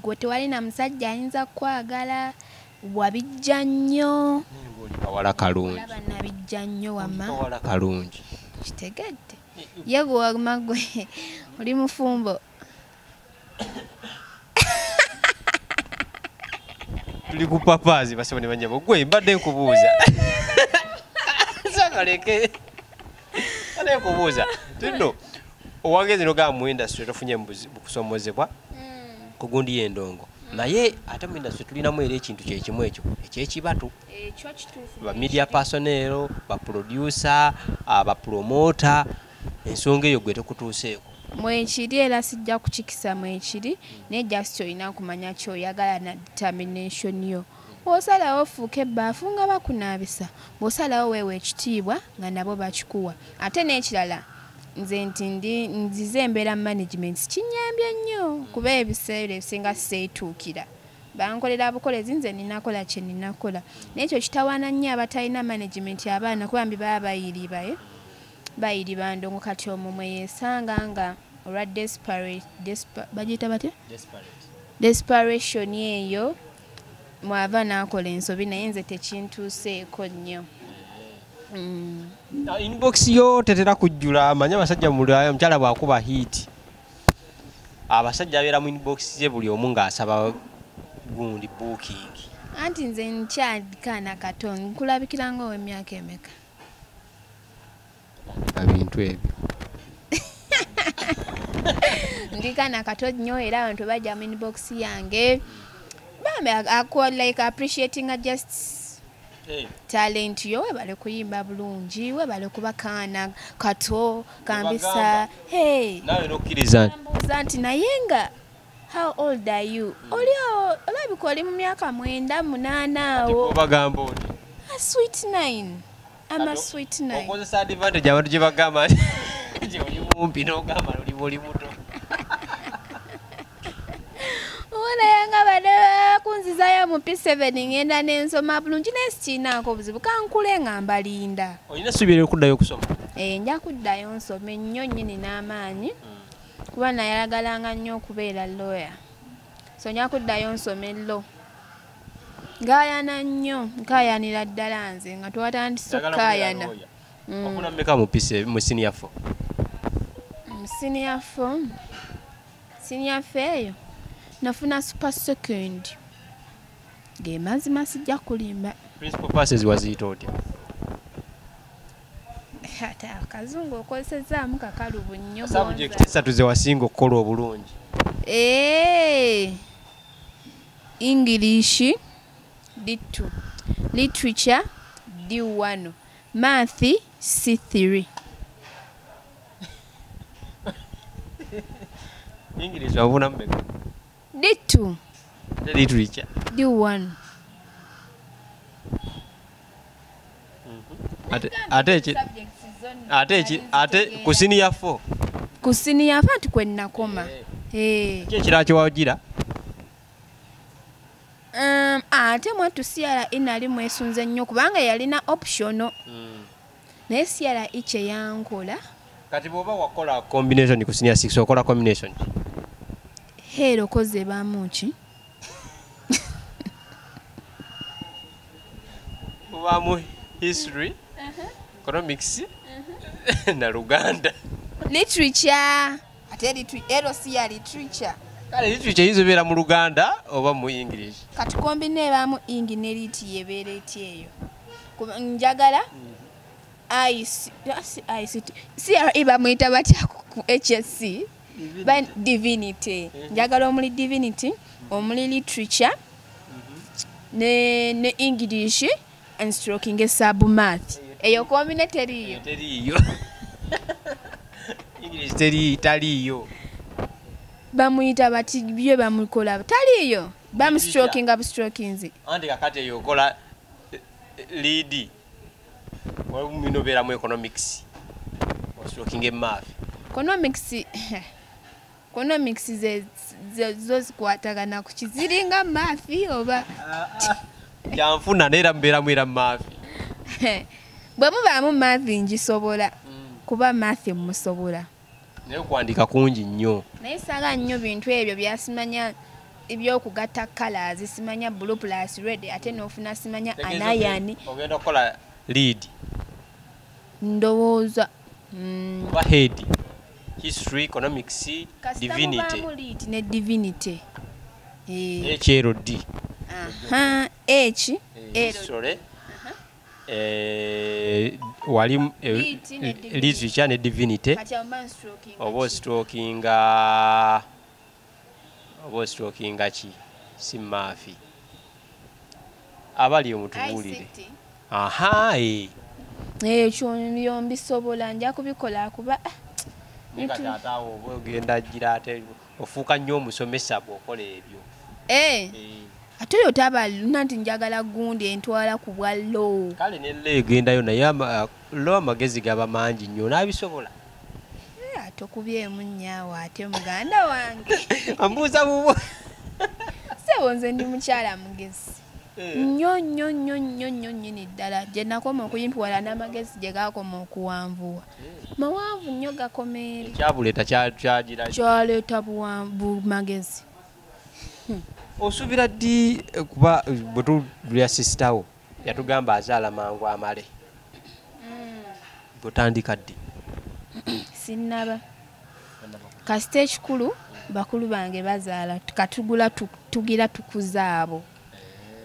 gwe tewali na musajja ayinza kukwagala wabijja nnyo kawala kalungi olaba nabijja nnyo wama kawala kalungi kitegedde ye gwe wama gwe oli mufumbo tuli ku papaazi basebo ne banyabo gwe mbadde nkubuuza sakaleke ane nkubuuza tuno owangezi nogaa mu industry tofunye bukusomozebwa ku gundi y'endongo naye ate mu industry tulinamu era ekintu kyekimu ekyo ekyekibatu ba media personnel ba producer aba promoter ensonga eyo gwe tekutuuseeko mwekiri era sijja kukikisa mwekiri naye just olina kumanya kyoyagala na determination yo bw'osalawo ofuuka ebbaafu nga bakunaabisa bw'osalawo weewa ekitiibwa nga nabo bakikuwa ate n'ekirala nze nti nzize embeera management kinyambye nnyo kuba ebiseera ebisinga seetuukira bankolera bukolezi nze ninakola kye ninakola n'ekyo kitawaana nnyo abatalina management abaana kuba mbi baba bayiriba ndongo kati omumwe yeesanga nga olwa bagiyita batya desperation eyo mwava n'akola ensobi naye nze tekintuuseeko nnyo inbox yo tetera kujjula manya abasajja omukyala bwakuba hit abasajja abeera mu inbox ye buli omu ng'asaba gundi booking anti nze nkyalikaana katonda nkulabikira ng'ow'emyaka emeka ebintu ebyo ndikaana kato nnyo era abantu bajja mu inbox yange bambe like appreciating just talent yo webale kuyimba bulungi webale kuba kaana kato kambisa nawe nokkiriza nti naye nga how old are you olio olabika oli mu myaka 9 awo obagamba oti a sweet 9 I'm a sweet 9 okozesa advantage abantu gye bagamba nti oli mumpi n'ogamba oli muto Olayanga bade kunzizayo mu P7 ngenda n'ensoma bulungi n'esikiinaako buzibu kankule nga mbalinda. Olina essuubi okuddayo okusoma? Nja kuddayo nsome nnyo nnyini n'amaanyi kuba nayalagalanga nnyo okubeera lawyer. So nja kuddayo nsome law. Ngaayana nnyo nkaayanira ddala nze nga twatandise okkaayana. Ofuna mmeka mu P7 mu senior 4? Mu senior 4 eyo nafuna super second. Ge mazima sijja kulimba. Principal passes waziyita otya? Ata akazungu okozesezaamu kakalubu nnyo. Subject esatu ze wasinga okukola obulungi. English D2, literature D1, math C3. English wabuna mmeka? D2. Literature D1. Ate ku senior 4. Ku senior 4 kwenakoma. Ekirala kye wagira? Ate mwatu CRE nali mwesunze nnyo kubanga yalina optional. Naye CRE kye yankola. Kati bw'oba wakola combination ku senior 6 okola combination? Hero koze bamuki. Mubamu history, economics, na Luganda. Literature. Ate literature siya literature. Kale literature hizo beera mu Luganda oba mu English. Kati kombine bamu ingi ne liti yebeera eti eyo. Njagala ICT. CRE bamuyita batya ku HSC. Divinity. Njagala omuli divinity, omuli literature, ne English and stroking sub math. Eyo kombine teriyo. Teriyo. English taliyo. Bamuyita bati bye bamukola taliyo. Bam stroking up strokings. Andi kakati eyo okola lead. Wamino beera mu economics. Or stroking math. Economics zo zikwatagana ku kiziringa math oba yanfuna neera mbeera mwera math. bwe mubaamu maathi ngisobola kuba maathi musobola naye okuwandiika kungi nnyo naye saala nnyo bintu ebyo byasimanya ebyokugatta colors simanya blue plus red ate n'ofuna simanya anayani ogenda okukola lead ndowooza oba head history economics divinity lead ne divinity HLD H history wali literature ne divinity oba strokinga ki si maafi abali omutubuulire ekyo byombisobola nja kubikola kuba ataawo oba ogenda gira ate ofuuka nnyo omusomesa bw'okola ebyo ate oyo tabaluna nti njagala gundi entwala ku bwa low kale nella egendayo naye lo amagezi gaba mangi nnyo n'abisobola ate okubyemu nnyaawo ate muganda wange ambuuza bubwo sebo nze ndi mukyala mugezi nnyo nnyini ddala gye nakoma okuyimpiwala n'amagezi gye gaakoma okuwanvuwa mawanvu nnyo gakomeeri ekyabuleeta kyaleeta bumagezi osuubira ddi kuba bwe tulya sisitawo yatugamba azaala mangu amale bwotandika ddi sinnaba kasita ekikulu bakulu bange bazaala katugula tugira tukuzaabo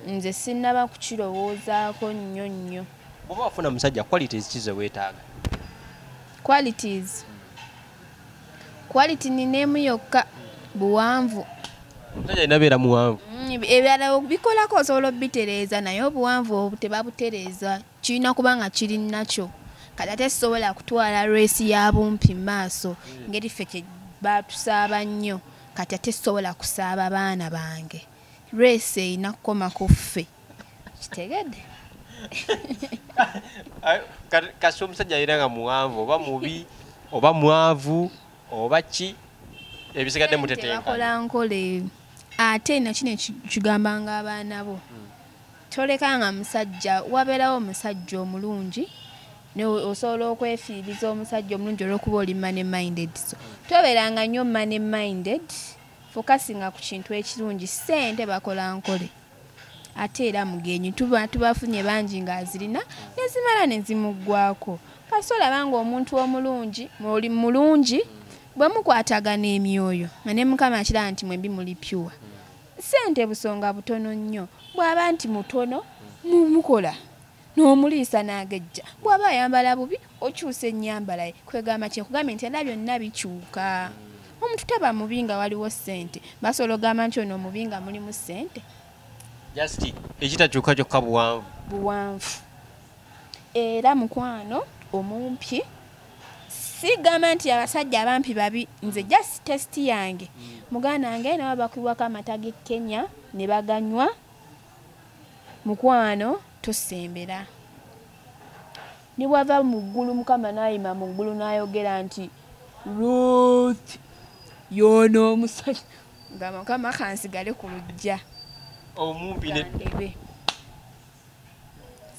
nze sinnaba kukirowoozaako nnyo bw'oba wafuna musajja qualities ki ze weetaaga quality nineemu yokka buwanvu omusajja alina beera muwanvu ebirala bikolako osobola obitereeza naye obuwanvu tebabutereeza kirina kuba nga kiri nakyo kati ate sisobola kutwala reesi ya bumpi mu maaso ngeri ffe kye batusaaba nnyo kati ate sisobola kusaaba baana bange reesi erina kukoma ku ffe kitegedde kasi omusajja alina nga muwanvu oba mubi oba mwavu oba ki ebisigadde mutetenkana nkole ate nakino kigambanga abaana bo tolekanga musajja wabeerawo omusajja omulungi osobola okwefiiriza omusajja omulungi olw'okuba oli money minded so tobeeranga nnyo money minded fokasinga ku kintu ekirungi ssente bakola nkole ate era mugenyi tubafunye bangi ng'azirina nezimala ne zimuggwako kasi olabanga omuntu omulungi oli mulungi bwe mukwatagana emyoyo nga ne mukama akiraba nti mwembi muli pyuwa ssente busonga butono nnyo bw'aba nti mutono mukola n'omuliisa n'agejja bw'aba ayambala bubi okyusa ennyambala ye kwegamba kyekugambye nti era byonna bikyuka omuntu taba mubi nga waliwo ssente basobola ogamba nti ono omubi nga mulimu ssente just ekitakyuka kyokka buwanvu era mukwano omumpi sigamba nti abasajja abampi babi nze just test yange muganda wange nawe bakuwako amata ge Kenya ne baganywa mukwano tosembera ni wava muggulu mukama nayima muggulu nayogera nti Ruth yono omusajja nga mukama kansigale ku lujja omumpi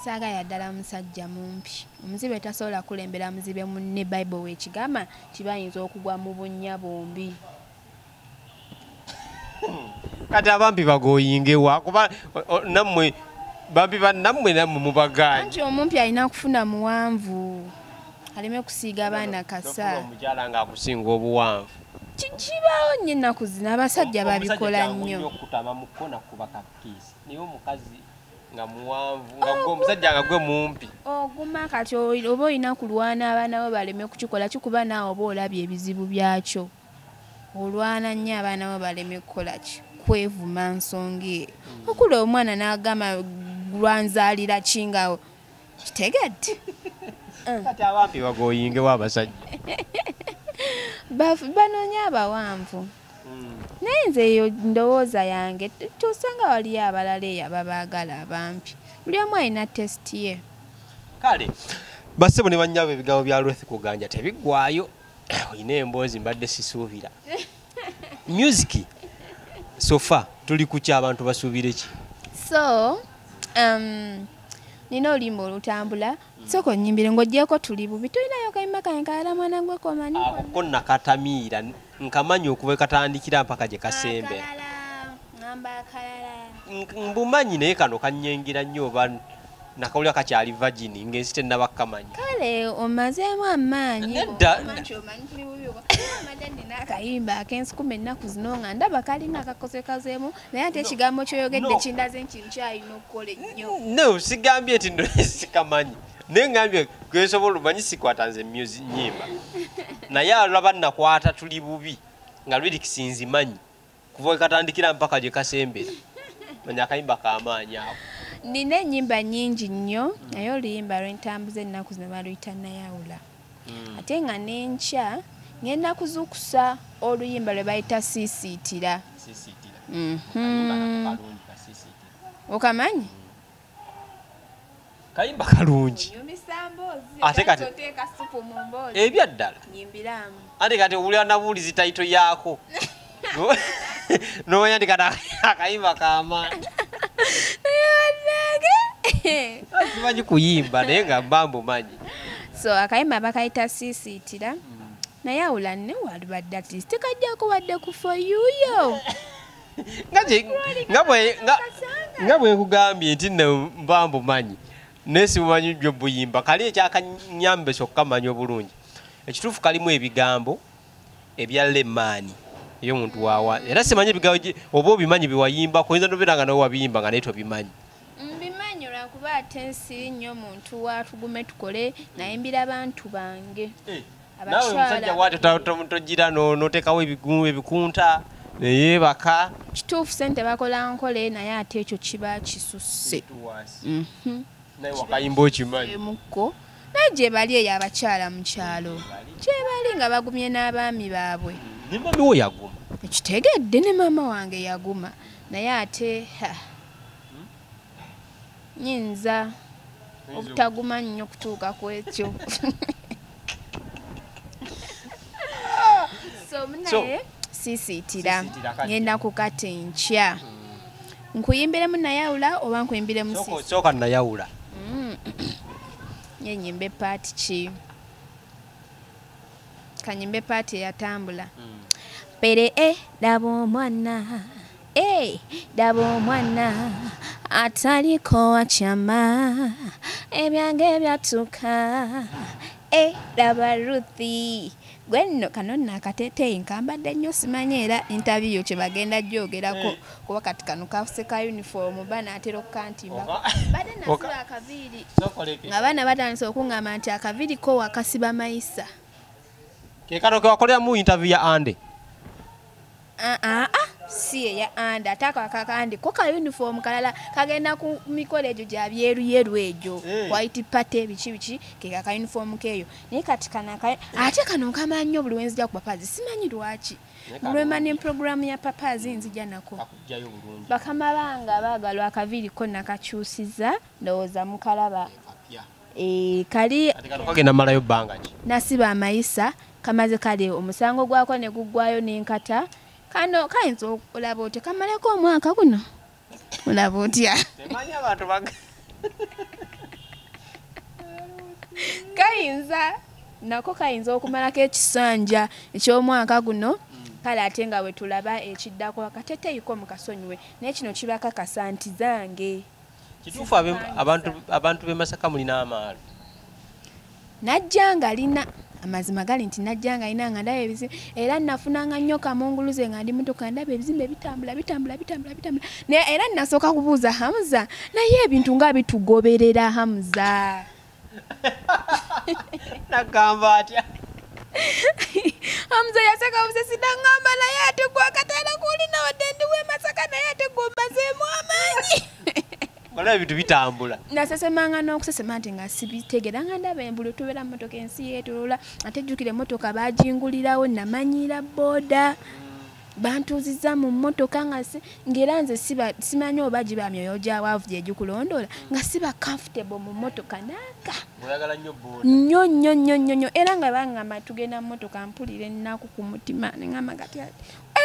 saaga yaddala musajja mumpi omuzibe tasobola kulembera muzibe munne Bible wekigamba kibayinza okugwa mu bunnya bombi kati abampi bagoyingewa kuba nammwe bampi bannammwe nammwe mubaganye anti omumpi alina kufuna muwanvu aleme kusiiga abaana kasa omukyala nga akusinga obuwanvu kibaawo nnyo ennaku zino abasajja babikola nnyo okutama mu kkona kuba kakiisi naye omukazi nga muwanvu nga gwe omusajja nga gwe mumpi oguma kati oba olina kulwana abaana bo baleme kukikola kikuba naawe oba olabye ebizibu byakyo olwana nnyo abaana bo baleme kukola ki kwevuma nsonga eyo okula omwana n'agamba lwanzaalira kingawo kitegedde kati abampi bagoyingewo abasajja banoonya abawanvu naye nze eyo ndowooza yange tosanga waliyo abalala eyo ababaagala abampi buli omu alina tesiti ye kale bassebo ne bannyabo ebigambo bya Ruth Kuganja tebiggwaayo olina emboozi mbadde sisuubira music sofa tuli ku ki abantu basuubire ki so nina oluyimba olutambula soko nyimbire ng'oggyeko tuli bubi tulinayo kayimba kankalala mwana gwe komanyi ko nakatamiira nkamanyi okuba katandikira mpaka gye kasembera ngamba akalala mbumanyi naye kano kanyengira nnyo oba nakawulira kakyali vagini ng'ensi tennaba kamanyi kale omazeemu amaanyi Nedda. nina akayimba ak'ensukume ennaku zino nga ndaba kalinga akakozekazeemu naye ate ekigambo kyoyogedde kindaze nti nkyalina okukola ennyo no sigambye nti ndo sikamanyi naye ngambye kwesobola omanyi sikwata nze nyimba naye alaba nakwata tuli bubi nga lyrics nzimanyi kuva wekatandikira mpaka gye kasembera manya akayimba k'amaanyi ako nina ennyimba nnyingi nnyo naye oluyimba lwentambuza ennaku zino baluyita nayawula ate nga n'enkya ngenda kuzuukusa oluyimba lwe bayita siisiitira okamanyi kayimba kalungi ate kati ebya ddala ate kati owulira nabuulizi tayito yaako nomanya nti kati akayimba k'amaanyi simanyi kuyimba naye nga mbambu manyi so akayimba bakayita siisiitira naye awula nne walibadde ati tekajjako wadde kufa yuuyo nga bwe nkugambye nti nne mbambu manyi naye simumanyi nnyo buyimba kali ekyakanyambe kyokka manyi obulungi ekituufu kalimu ebigambo ebya lemaani ey'omuntu waawa era simanyi ebigambo oba obimanyi byewayimba kuyinza nobeera nga nawe wabiyimba nga naye tobimanyi mbimanyi olwakuba ate nsiri nnyo omuntu watugume tukole nayimbira abantu bange nawe omusajja waatyo togira noteekawo ebikunta neyeebaka kituufu sente bakola nkole naye ate ekyo kiba kisusse naye wakayimba okimanyi emukko naye gye bali eyo abakyala mu kyalo gye bali nga bagumye n'abaami baabwe ne mami wo yaguma ekitegedde ne maama wange yaguma naye ate nyinza obutaguma nnyo kutuuka ku ekyo so munaye siisiitira ngenda kukata enkya nkuyimbiremu nayawula oba nkuyimbiremu sooka nayawula yenyimbe paati ki kanyimbe paati eyatambula pere daba omwana daba omwana ataliko wakyama ebyange byatuka daba Ruthi gwe nno kano nakateteeyi nkambadde nnyo simanyi era interview kye bagenda gyogerako kuba kati kano kafuse ka uniform banaatera okukantimba badde nasiba akaviiri nga baana batandise okuŋŋamba nti akaviiri ko wakasiba mayisa ke kano ke wakolera mu interview ya Ande si eya Ande ate ako akakandi ko ka uniform kalala kagenda ku mikolo egyo gya byeruyeru egyo white party biki ke ka uniform keeyo naye kati kana ate kano nkamala nnyo buli wenzija ku papazi simanyi lwaki mulwemani program ya papazi nzija nako bakama banga baagala akaviiri ko nakakyusiza ndowooza mukalaba kali kagenda malayo bbanga ki nasiba amayisa kamaze kale omusango gwako ne guggwayo n'enkata kano kayinza okulaba otya kamaleko omwaka guno olaba otya kayinza nako kayinza okumalako ekisanja eky'omwaka guno kale ate nga bwe tulaba ekiddako akateteeyiko mu kasonyiwe naye kino kibakakasa nti zange kituufu abantu b'e Masaka mulina amaalo najja nga lina amazima gali nti najja nga alina nga ndaba ebizimbe era nafunanga nnyo kamunguluze nga ndi mutoka ndaba ebizimbe bitambula naye era nasooka kubuuza Hamza naye ebintu nga bitugoberera Hamza nagamba atya Hamza yaseka obusesida ngamba naye ate gwakatala kulina wadde ndi w'e Masaka naye ate gw'omazeemu amaanyi wala ebintu bitambula nasesemanga n'okusesema nti nga sibitegera nga ndaba embulu tubeera mu motoka ensi yeetolola ate jjukira emmotoka baagingulirawo namanyira booda bantuuzizza mu mmotoka ng'era nze simanyi oba giba myoyo gya waavu gye gikulondola nga siba comfortable mu mmotoka naaka nnyo era nga bangamba tugenda mu mmotoka mpulira ennaku ku mutima ne ngamba gati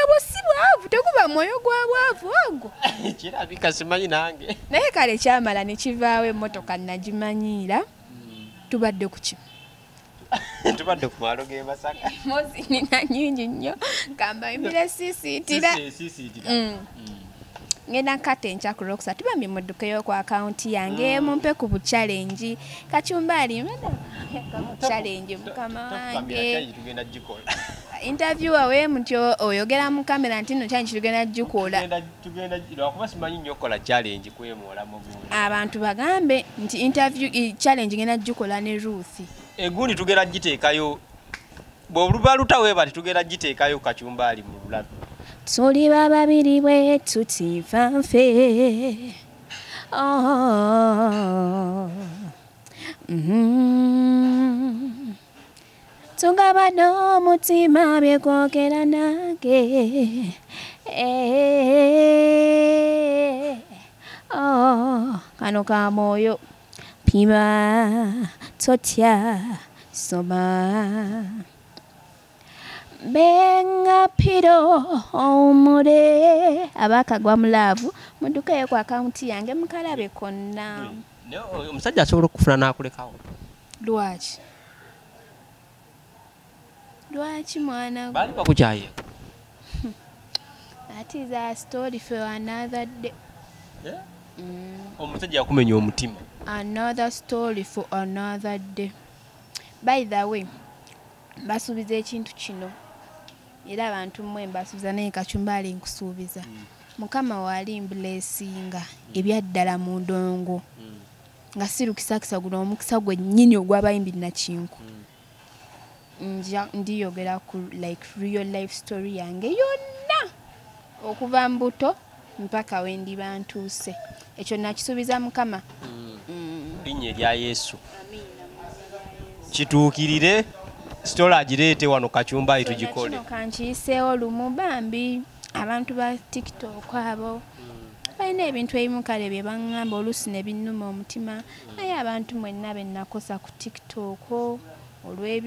obwo si bwavu tekuba mwoyo gwa bwavu ogwo kirabika simanyi nange naye kale kyamala ne kivaawo emmotoka nagimanyiira tubadde ku ki tubadde ku mwalo g'e Masaka mozi nina nyingi nnyo kambayimbire siisiitira ngenda nkata enkya ku Roxa tubambi mu dduka y'oku akaunti yange mumpe ku buchallenge kachumbali challenge mukama wange interview awe mutyo oyogera mu kamera ntino challenge tugenda jjukola tugenda lwakuba simanyi nnyo kola challenge kwemola mu gundi abantu bagambe nti interview challenge ngenda jjukola ne Ruth egundi tugenda giteekayo bw'oluba lutaweeba tugenda giteekayo kachumbali mu lulabi tuli babiri bwe tutiva nfe tugaba n'omutima byekwogera nange kano ka mwoyo pima totya soma benga piro omure abakagwa mulavu muduka yo kwa akaunti yange mukalabe konna omusajja asobola okufuna n'akulekawo lwaki mwana bali bakukyaye that is a story for another day omusajja yakumenya omutima another story for another day by the way basuubiza ekintu kino era abantu mmwe mbasuubiza naye kachumbali nkusuubiza mukama wali mblesinga ebyaddala mu ndongo nga sirukisakisa guno omukisa gwe nnyini ogw'abayimbi nakinku ndiyogera ku like real life story yange yonna okuva mbuto mpaka wendi bantuuse ekyo nakisuubiza mukama linnya erya Yesu kituukirire stola agireete wano kachumbali tugikole kino kankiyiseewo lumu bambi abantu ba TikTok abo balina ebintu ebimu kale bye baŋŋamba oluusi ne binnuma omutima naye abantu mwenna be nakosa ku TikTok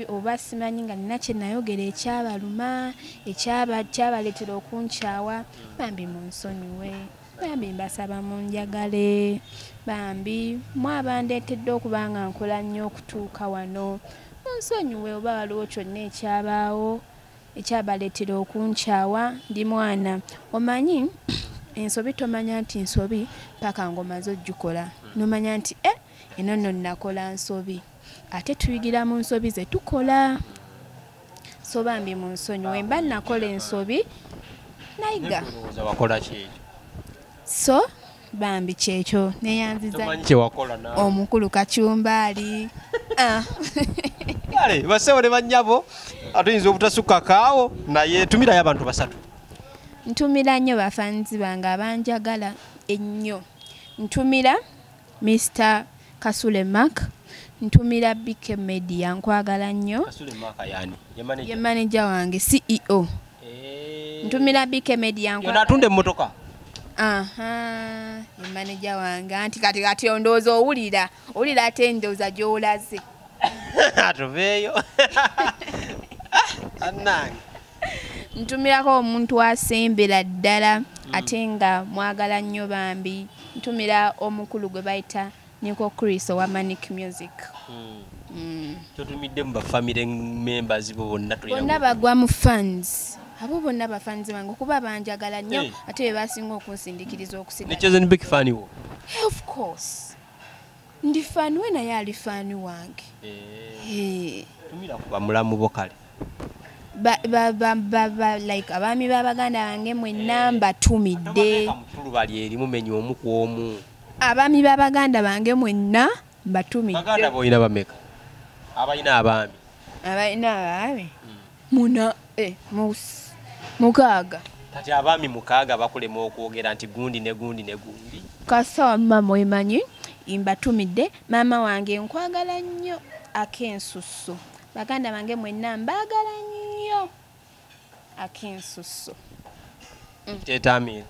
oba simanyi nga nina kye nayogera ekyabaluma kyabaleetera okunkyawa bambi munsonyiwe bambi mbasaba munjagale bambi mwabandeetedde okuba nga nkola nnyo okutuuka wano munsonyiwe oba waliwo kyonna ekyabaawo ekyabaleetera okunkyawa ndi mwana omanyi ensobi tomanya nti nsobi paka ngomaze ojjukola nomanya nti eno nno nakola nsobi ate tuyigira mu nsobi ze tukola so bambi mu nsonyiwe mba nakola ensobi nayiga so bambi kyekyo neyanziza omukulu kachumbali kale basewo ne bannyabo atuyinza obutasukka kaawo naye tumirayo abantu basatu ntumira nnyo bafanzi bange abanjagala ennyo ntumira Mr. Kasule Mark ntumira BK Media nkwagala nnyo ye manager wange CEO ntumira BK Media nkwagala emmotoka ye manager wange anti kati ondooza owulira ate endooza gy'olaze atuveeyo annange ntumirako omuntu asembera ddala ate nga mwagala nnyo bambi ntumira omukulu gwe bayita Niko Chris owa Manic Music totumidde mu bafamily members bonna bagwa mu fans abo bonna bafanzi bange okuba banjagala nnyo ate be basinga okunsindiikiriza okusigala nekyo ze big fan wo of course ndi fan we naye ali fan wange tumira ku bamulamu bo kale like abaami b'Abaganda bange mwenna mbatumidde mukulu bali eri mumenye omu ku omu abaami b'Abaganda bange mwenna mbatumidde Baganda boyina bameka abayina abaami mukaaga kati abaami mukaaga bakulema okwogera nti gundi ne gundi ne gundi kasawa mama wemanyi imbatumidde maama wange nkwagala nnyo akensusu Baganda bange mwenna mbagala nnyo akensusu tetamira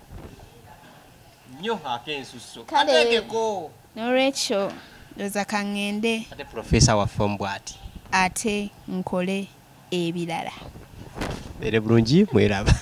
nnyo akensusu ategeko n'olwekyo ndoza kaŋŋende ate profesa waffe mbwati ate nkole ebirala bere bulungi mweraba